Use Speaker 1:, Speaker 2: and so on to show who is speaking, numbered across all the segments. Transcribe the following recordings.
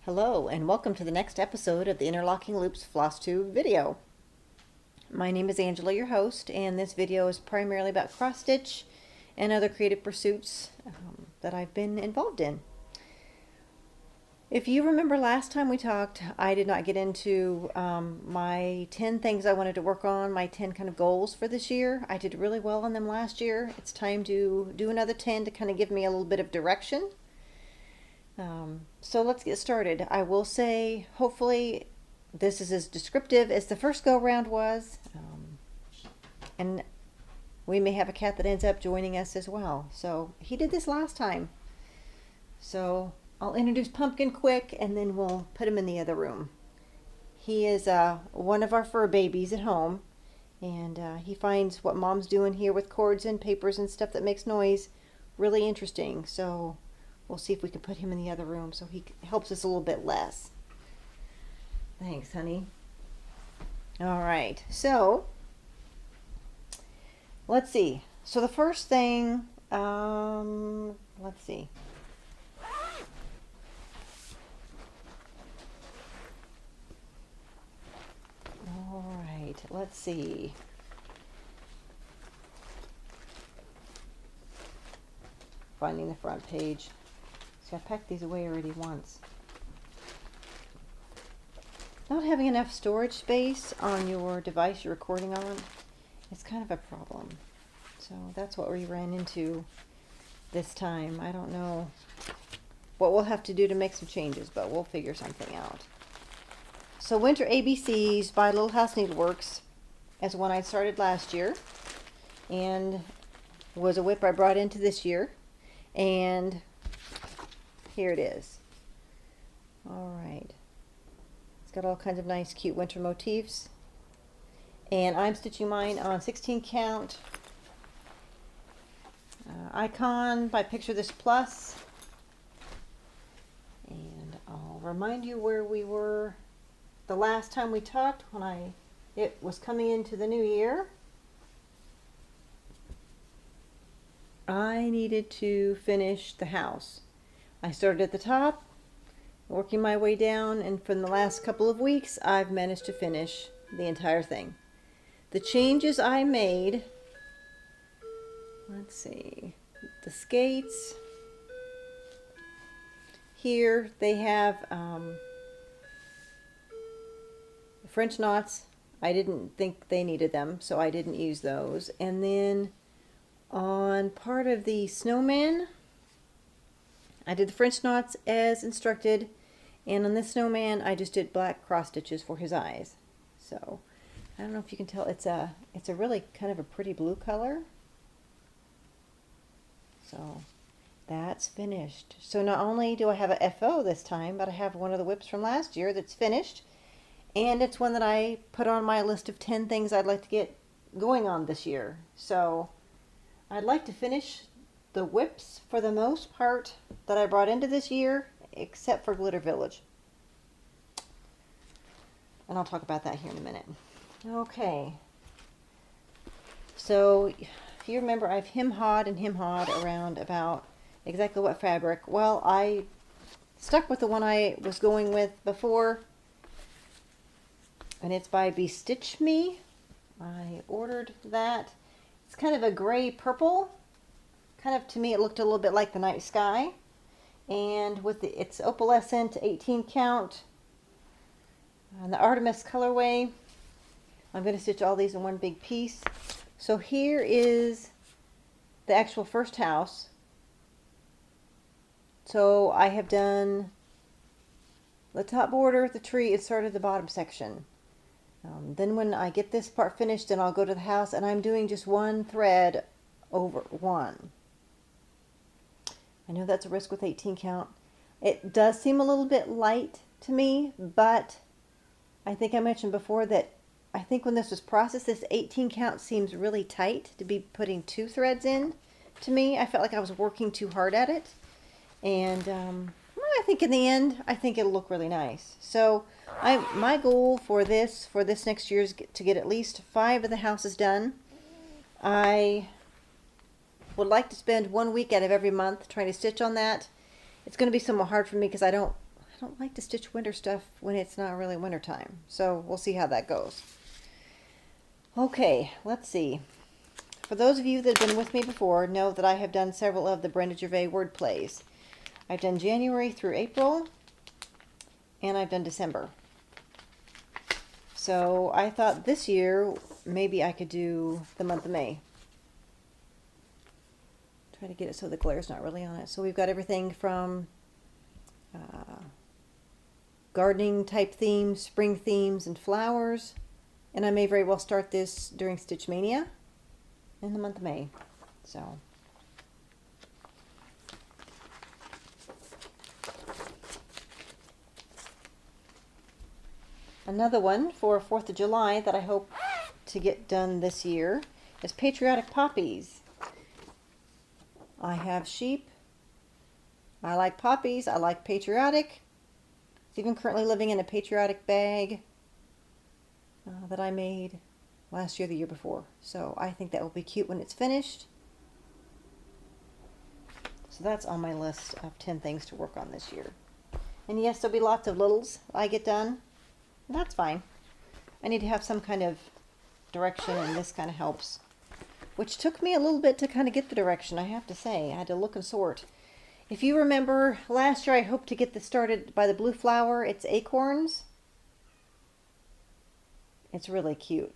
Speaker 1: Hello and welcome to the next episode of the Interlocking Loops Flosstube video. My name is Angela, your host, and this video is primarily about cross stitch and other creative pursuits that I've been involved in. If you remember last time we talked, I did not get into my 10 things I wanted to work on, my 10 kind of goals for this year. I did really well on them last year. It's time to do another 10 to kind of give me a little bit of direction. So let's get started. I will say, hopefully, this is as descriptive as the first go-round was. And we may have a cat that ends up joining us as well. So he did this last time. So I'll introduce Pumpkin quick, and then we'll put him in the other room. He is one of our fur babies at home, and he finds what Mom's doing here with cords and papers and stuff that makes noise really interesting. So we'll see if we can put him in the other room so he helps us a little bit less. Thanks, honey. All right, so let's see. So the first thing, let's see. All right, let's see. Finding the front page. I packed these away already once. Not having enough storage space on your device you're recording on is kind of a problem. So that's what we ran into this time. I don't know what we'll have to do to make some changes, but we'll figure something out. So Winter ABCs by Little House Needleworks is one I started last year and was a whip I brought into this year. And here it is. All right. It's got all kinds of nice, cute winter motifs. And I'm stitching mine on 16 count icon by Picture This Plus. And I'll remind you where we were the last time we talked when it was coming into the new year. I needed to finish the house. I started at the top, working my way down, and for the last couple of weeks, I've managed to finish the entire thing. The changes I made, let's see, the skates, here they have French knots. I didn't think they needed them, so I didn't use those. And then on part of the snowman, I did the French knots as instructed, and on this snowman I just did black cross stitches for his eyes. So I don't know if you can tell, it's a really kind of a pretty blue color. So that's finished. So not only do I have a FO this time, but I have one of the whips from last year that's finished, and it's one that I put on my list of 10 things I'd like to get going on this year. So I'd like to finish the whips for the most part that I brought into this year, except for Glitter Village. And I'll talk about that here in a minute. Okay. So if you remember, I've hem-hawed and hem-hawed around about exactly what fabric. Well, I stuck with the one I was going with before, and it's by Bestitch Me. I ordered that. It's kind of a gray purple. Kind of, to me, it looked a little bit like the night sky. And with it's opalescent 18 count on the Artemis colorway. I'm going to stitch all these in one big piece. So here is the actual first house. So I have done the top border, the tree, and started the bottom section. Then when I get this part finished, then I'll go to the house, and I'm doing just one thread over one. I know that's a risk with 18 count. It does seem a little bit light to me, but I think I mentioned before that I think when this was processed, this 18 count seems really tight to be putting 2 threads in. To me, I felt like I was working too hard at it. And I think in the end, I think it'll look really nice. So my goal for this next year is to get at least 5 of the houses done. I would like to spend 1 week out of every month trying to stitch on that. It's going to be somewhat hard for me because I don't don't like to stitch winter stuff when it's not really winter time. So we'll see how that goes. Okay, let's see. For those of you that have been with me before, know that I have done several of the Brenda Gervais word plays. I've done January through April, and I've done December. So I thought this year maybe I could do the month of May. Try to get it so the glare's not really on it. So we've got everything from gardening type themes, spring themes, and flowers. And I may very well start this during Stitch Mania in the month of May. So another one for 4th of July that I hope to get done this year is Patriotic Poppies. I have sheep. I like poppies. I like patriotic. Even currently living in a patriotic bag that I made last year, the year before. So I think that will be cute when it's finished. So that's on my list of 10 things to work on this year. And yes, there'll be lots of littles I get done. That's fine. I need to have some kind of direction, and this kind of helps. Which took me a little bit to kind of get the direction, I have to say. I had to look and sort. If you remember, last year I hoped to get this started by the blue flower. It's acorns. It's really cute.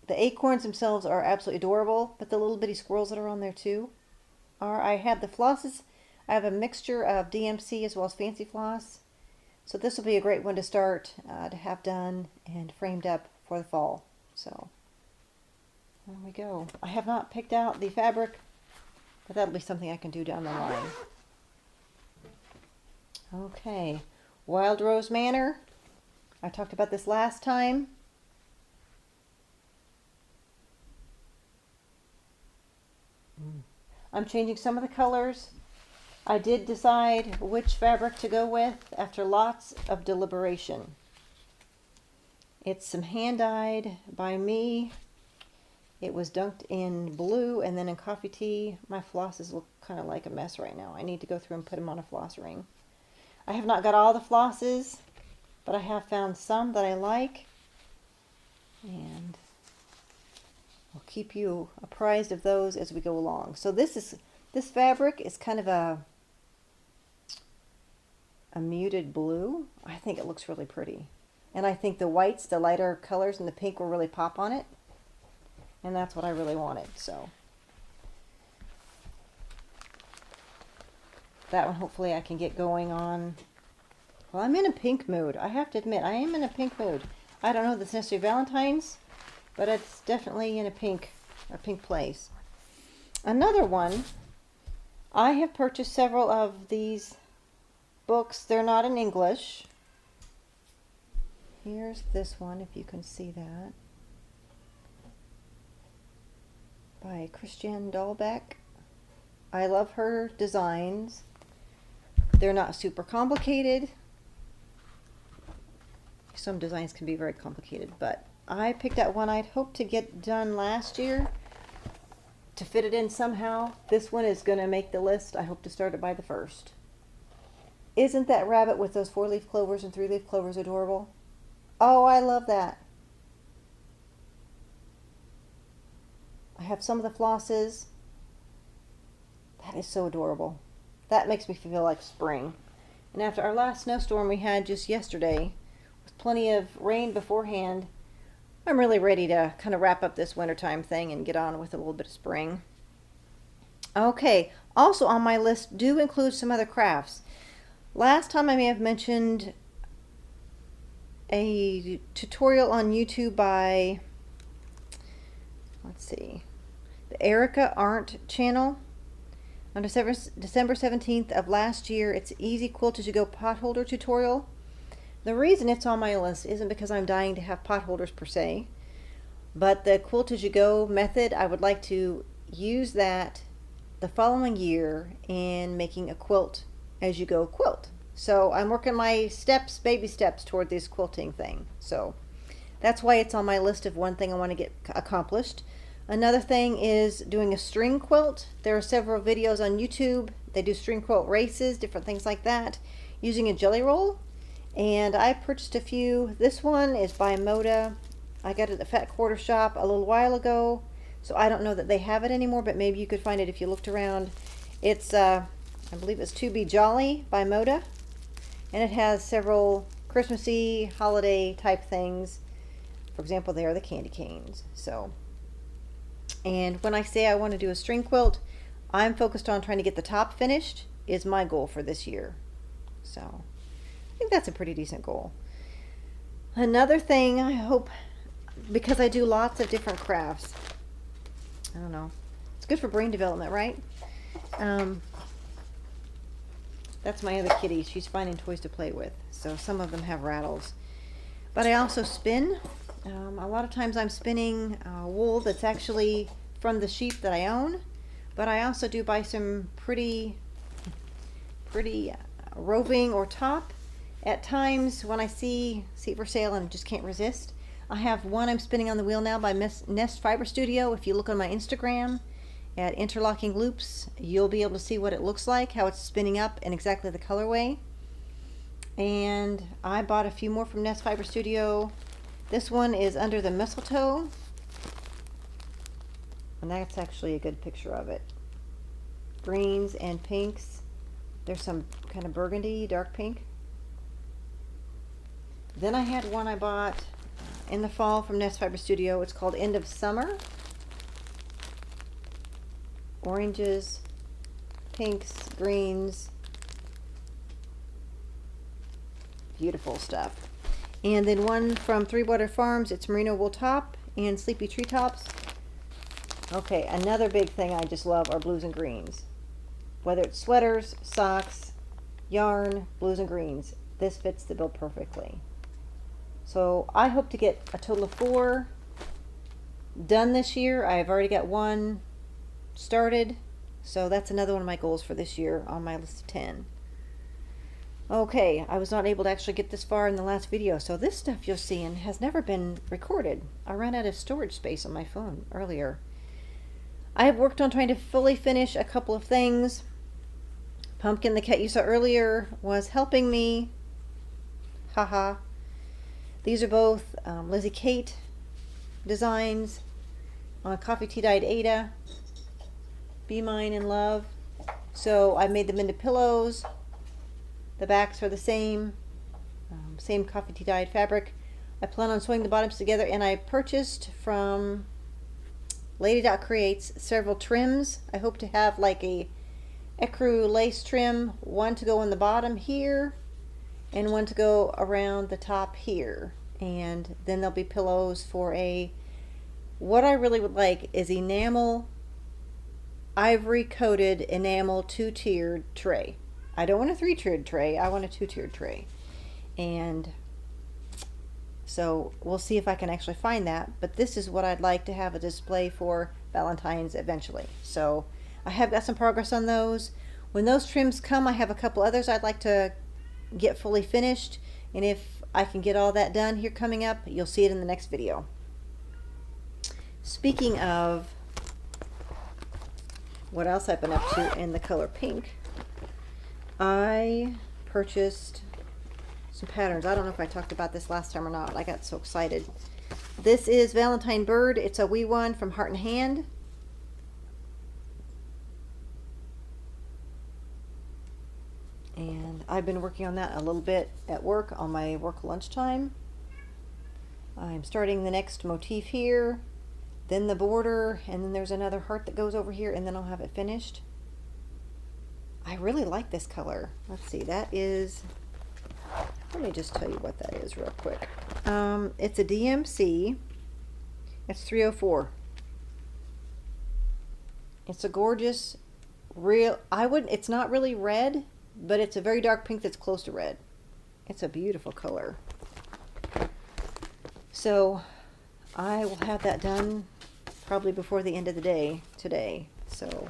Speaker 1: The acorns themselves are absolutely adorable, but the little bitty squirrels that are on there too are. I have the flosses. I have a mixture of DMC as well as fancy floss. So this will be a great one to start, to have done and framed up for the fall. So there we go. I have not picked out the fabric, but that'll be something I can do down the line. Okay, Wild Rose Manor. I talked about this last time. I'm changing some of the colors. I did decide which fabric to go with after lots of deliberation. It's some hand-dyed by me. It was dunked in blue and then in coffee tea. My flosses look kind of like a mess right now. I need to go through and put them on a floss ring. I have not got all the flosses, but I have found some that I like. And I'll keep you apprised of those as we go along. So this fabric is kind of a muted blue. I think it looks really pretty. And I think the whites, the lighter colors, and the pink will really pop on it. And that's what I really wanted. So that one hopefully I can get going on. Well, I'm in a pink mood. I have to admit, I am in a pink mood. I don't know if it's necessarily Valentine's, but it's definitely in a pink place. Another one, I have purchased several of these books. They're not in English. Here's this one, if you can see that. By Christiane Dahlbeck. I love her designs. They're not super complicated. Some designs can be very complicated, but I picked out one I'd hoped to get done last year to fit it in somehow. This one is going to make the list. I hope to start it by the 1st. Isn't that rabbit with those 4-leaf clovers and 3-leaf clovers adorable? Oh, I love that. I have some of the flosses. That is so adorable. That makes me feel like spring. And after our last snowstorm we had just yesterday, with plenty of rain beforehand, I'm really ready to kind of wrap up this wintertime thing and get on with a little bit of spring. Okay, also on my list do include some other crafts. Last time I may have mentioned a tutorial on YouTube by, let's see, the Erica Arndt channel. On December 17th of last year, it's Easy Quilt As You Go Potholder tutorial. The reason it's on my list isn't because I'm dying to have potholders per se, but the Quilt As You Go method, I would like to use that the following year in making a quilt as you go quilt. So I'm working my steps, baby steps toward this quilting thing. So that's why it's on my list of one thing I want to get accomplished. Another thing is doing a string quilt. There are several videos on YouTube. They do string quilt races, different things like that. using a jelly roll. And I purchased a few. This one is by Moda. I got it at the Fat Quarter Shop a little while ago. So I don't know that they have it anymore, but maybe you could find it if you looked around. It's, I believe it's To Be Jolly by Moda. And it has several Christmassy, holiday type things. For example, they are the candy canes. So, and when I say I want to do a string quilt, I'm focused on trying to get the top finished is my goal for this year. So, I think that's a pretty decent goal. Another thing I hope, because I do lots of different crafts, I don't know, it's good for brain development, right? That's my other kitty. She's finding toys to play with. So some of them have rattles. But I also spin. A lot of times I'm spinning wool that's actually from the sheep that I own. But I also do buy some pretty roving or top. At times when I see it for sale and just can't resist. I have one I'm spinning on the wheel now by Nest Fiber Studio. If you look on my Instagram at Interlocking Loops, you'll be able to see what it looks like, how it's spinning up, and exactly the colorway. And I bought a few more from Nest Fiber Studio. This one is under the Mistletoe, and that's actually a good picture of it. Greens and pinks. There's some kind of burgundy, dark pink. Then I had one I bought in the fall from Nest Fiber Studio. It's called End of Summer. Oranges, pinks, greens. Beautiful stuff. And then one from Three Water Farms. It's merino wool top and sleepy treetops. Okay, another big thing I just love are blues and greens. Whether it's sweaters, socks, yarn, blues and greens, this fits the bill perfectly. So I hope to get a total of 4 done this year. I've already got one started, so that's another one of my goals for this year on my list of 10. Okay, I was not able to actually get this far in the last video, so this stuff you're seeing has never been recorded. I ran out of storage space on my phone earlier. I have worked on trying to fully finish a couple of things. Pumpkin, the cat you saw earlier, was helping me. Haha. These are both Lizzie Kate designs on Coffee Tea Dyed Ada. Be Mine in Love. So I made them into pillows. The backs are the same. Same Coffee Tea Dyed fabric. I plan on sewing the bottoms together, and I purchased from Lady Dot Creates several trims. I hope to have like a ecru lace trim, one to go on the bottom here and one to go around the top here. And then there'll be pillows for what I really would like is enamel, ivory coated enamel 2-tiered tray. I don't want a 3-tiered tray, I want a 2-tiered tray. And so we'll see if I can actually find that, but this is what I'd like to have a display for Valentine's eventually. So I have got some progress on those. When those trims come, I have a couple others I'd like to get fully finished, and if I can get all that done here coming up, you'll see it in the next video. Speaking of what else I've been up to in the color pink, I purchased some patterns. I don't know if I talked about this last time or not. I got so excited. This is Valentine Bird. It's a wee one from Heart and Hand. And I've been working on that a little bit at work on my work lunchtime. I'm starting the next motif here, then the border, and then there's another heart that goes over here, and then I'll have it finished. I really like this color. Let's see, that is, let me just tell you what that is real quick. It's a DMC. It's 304. It's a gorgeous, it's not really red, but it's a very dark pink that's close to red. It's a beautiful color. So I will have that done probably before the end of the day today. So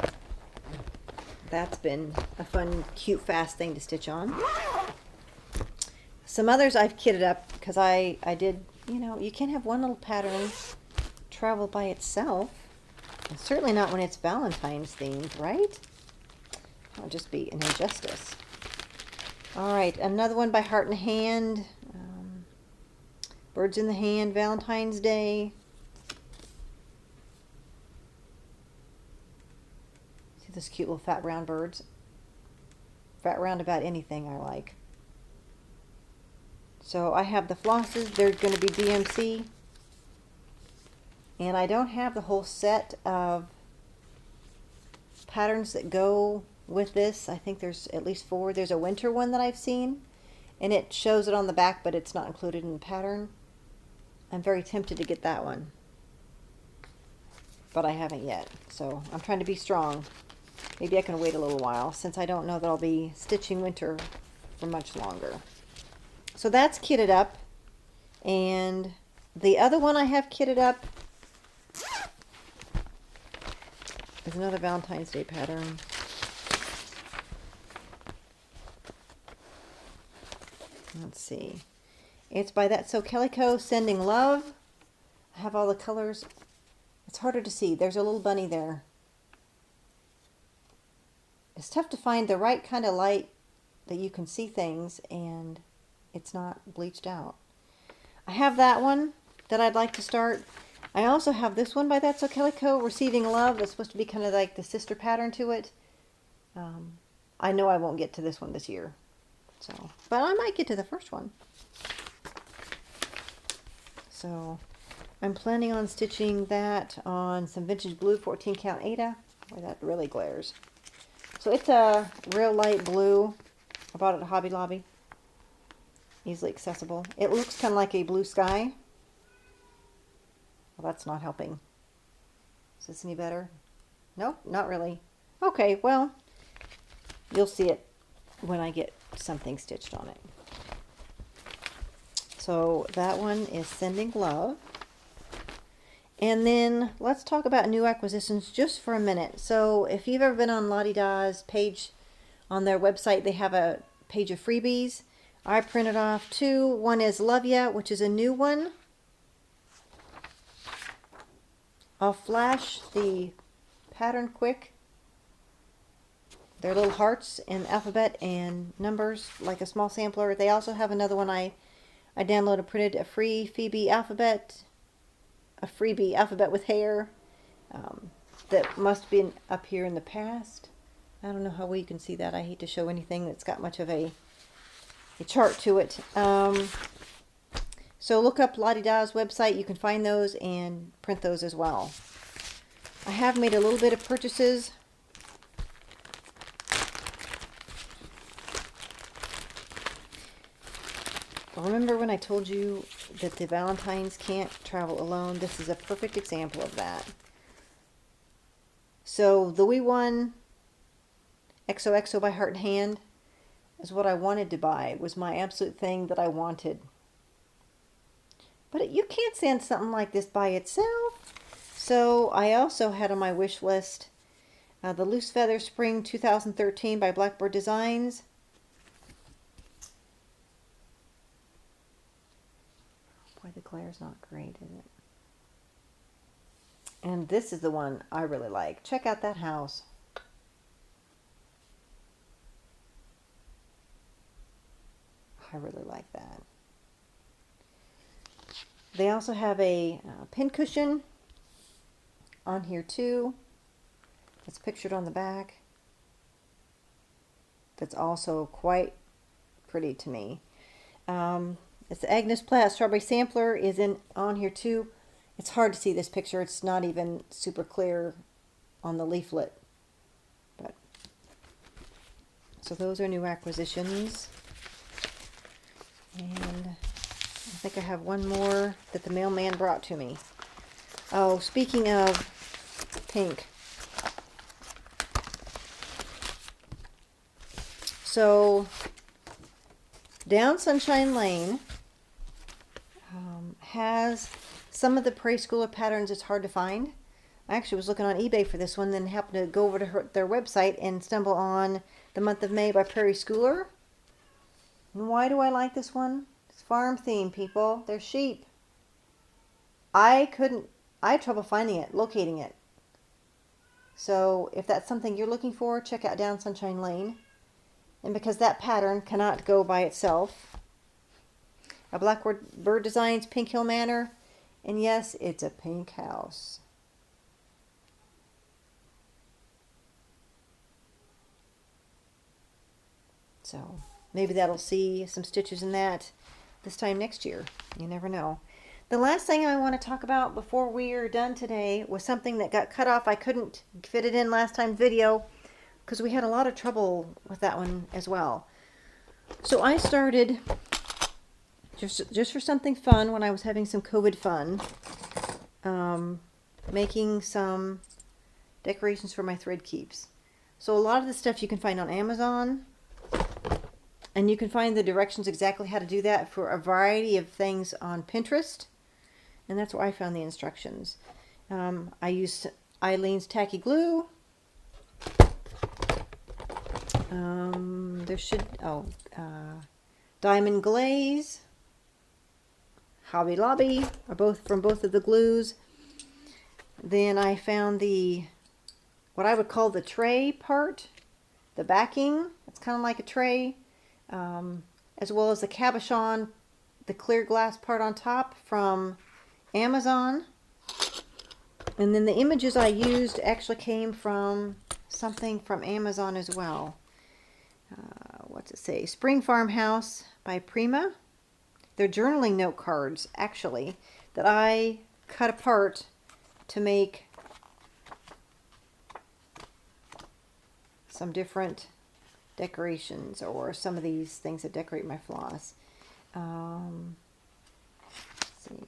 Speaker 1: that's been a fun, cute, fast thing to stitch on. Some others I've kitted up because I did, you can't have one little pattern travel by itself. And certainly not when it's Valentine's themed, right? That would just be an injustice. All right, another one by Heart and Hand. Birds in the Hand, Valentine's Day. See those cute little fat round birds? Fat round about anything I like. So I have the flosses. They're going to be DMC. And I don't have the whole set of patterns that go with this. I think there's at least 4. There's a winter one that I've seen, and it shows it on the back, but it's not included in the pattern. I'm very tempted to get that one, but I haven't yet. So I'm trying to be strong. Maybe I can wait a little while, since I don't know that I'll be stitching winter for much longer. So that's kitted up. And the other one I have kitted up is another Valentine's Day pattern. Let's see. It's by That's So Calico, Sending Love. I have all the colors. It's harder to see. There's a little bunny there. It's tough to find the right kind of light that you can see things and it's not bleached out. I have that one that I'd like to start. I also have this one by That's So Calico, Receiving Love. That's supposed to be kind of like the sister pattern to it. I know I won't get to this one this year. So, but I might get to the first one. So I'm planning on stitching that on some vintage blue 14 count Aida. Boy, that really glares. So it's a real light blue. I bought it at Hobby Lobby. Easily accessible. It looks kind of like a blue sky. Well, that's not helping. Is this any better? Nope, not really. Okay, well, you'll see it when I get something stitched on it. So that one is Sending Love. And then let's talk about new acquisitions just for a minute. So if you've ever been on Lottie Da's page on their website, they have a page of freebies. I printed off 2. One is Love Ya, which is a new one. I'll flash the pattern quick. They're little hearts in alphabet and numbers, like a small sampler. They also have another one I downloaded and printed, a freebie alphabet with hair. That must have been up here in the past. I don't know how well you can see that. I hate to show anything that's got much of a chart to it. So look up Lottie Da's website. You can find those and print those as well. I have made a little bit of purchases. Remember when I told you that the Valentines can't travel alone? This is a perfect example of that. So the wee one, XOXO by Heart and Hand, is what I wanted to buy. It was my absolute thing that I wanted. But you can't send something like this by itself. So I also had on my wish list the Loose Feather Spring 2013 by Blackbird Designs. Boy, the glare's not great, is it? And this is the one I really like. Check out that house. I really like that. They also have a pin cushion on here too. It's pictured on the back. That's also quite pretty to me. It's the Agnes Platt Strawberry Sampler is on here too. It's hard to see this picture. It's not even super clear on the leaflet. But so those are new acquisitions. And I think I have one more that the mailman brought to me. Oh, speaking of pink. So Down Sunshine Lane has some of the preschooler patterns. It's hard to find. I actually was looking on eBay for this one, then happened to go over to their website and stumble on The Month of May by Prairie Schooler. And why do I like this one? It's farm theme, people. They're sheep. I had trouble finding it, locating it. So if that's something you're looking for, check out Down Sunshine Lane. And because that pattern cannot go by itself, a Blackbird Bird Designs Pink Hill Manor. And yes, it's a pink house. So maybe that'll see some stitches in that this time next year. You never know. The last thing I want to talk about before we are done today was something that got cut off. I couldn't fit it in last time's video because we had a lot of trouble with that one as well. So I started, just for something fun when I was having some COVID fun, making some decorations for my thread keeps. So a lot of the stuff you can find on Amazon, and you can find the directions exactly how to do that for a variety of things on Pinterest. And that's where I found the instructions. I used Eileen's tacky glue. Diamond Glaze, Hobby Lobby, are both from both of the glues. Then I found what I would call the tray part, the backing. It's kind of like a tray, as well as the cabochon, the clear glass part on top from Amazon. And then the images I used actually came from something from Amazon as well. What's it say? Spring Farmhouse by Prima. They're journaling note cards, actually, that I cut apart to make some different decorations, or some of these things that decorate my floss. Let's see.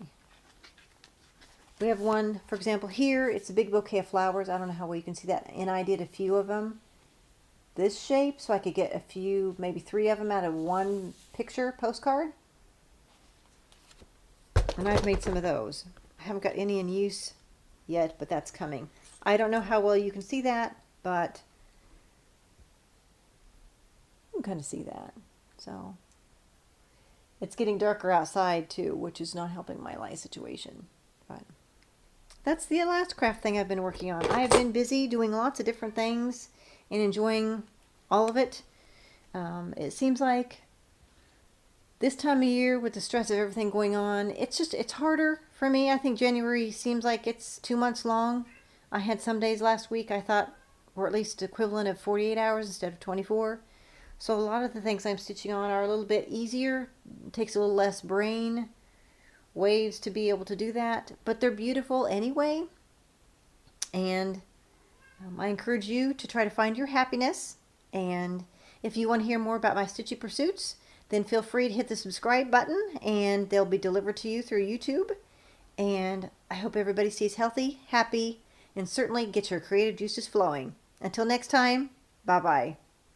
Speaker 1: We have one, for example, here. It's a big bouquet of flowers. I don't know how well you can see that. And I did a few of them this shape, so I could get a few, maybe 3 of them out of one picture postcard. And I've made some of those. I haven't got any in use yet, but that's coming. I don't know how well you can see that, but you can kind of see that. So it's getting darker outside too, which is not helping my light situation. But that's the last craft thing I've been working on. I have been busy doing lots of different things and enjoying all of it. It seems like this time of year, with the stress of everything going on, it's harder for me. I think January seems like it's 2 months long. I had some days last week I thought were at least equivalent of 48 hours instead of 24. So a lot of the things I'm stitching on are a little bit easier. It takes a little less brain waves to be able to do that, but they're beautiful anyway. And I encourage you to try to find your happiness. And if you want to hear more about my stitchy pursuits, then feel free to hit the subscribe button, and they'll be delivered to you through YouTube. And I hope everybody stays healthy, happy, and certainly get your creative juices flowing. Until next time, bye-bye.